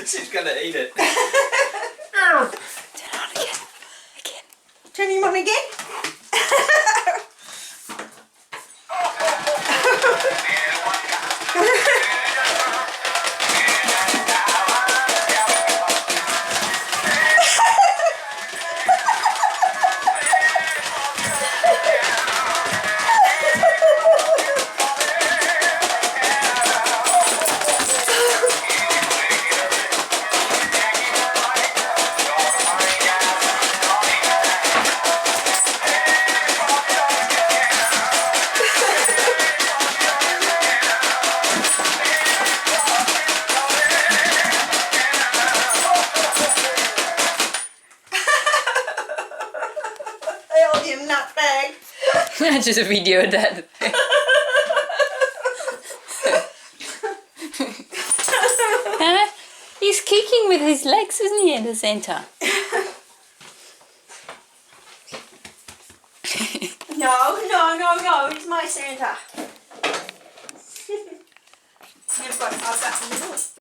She's gonna eat it. Turn it on again. Again. Turn him on again. Nutbag. I just videoed that. Huh? He's kicking with his legs, isn't he, in the center? No, it's my Santa. I've got the middle.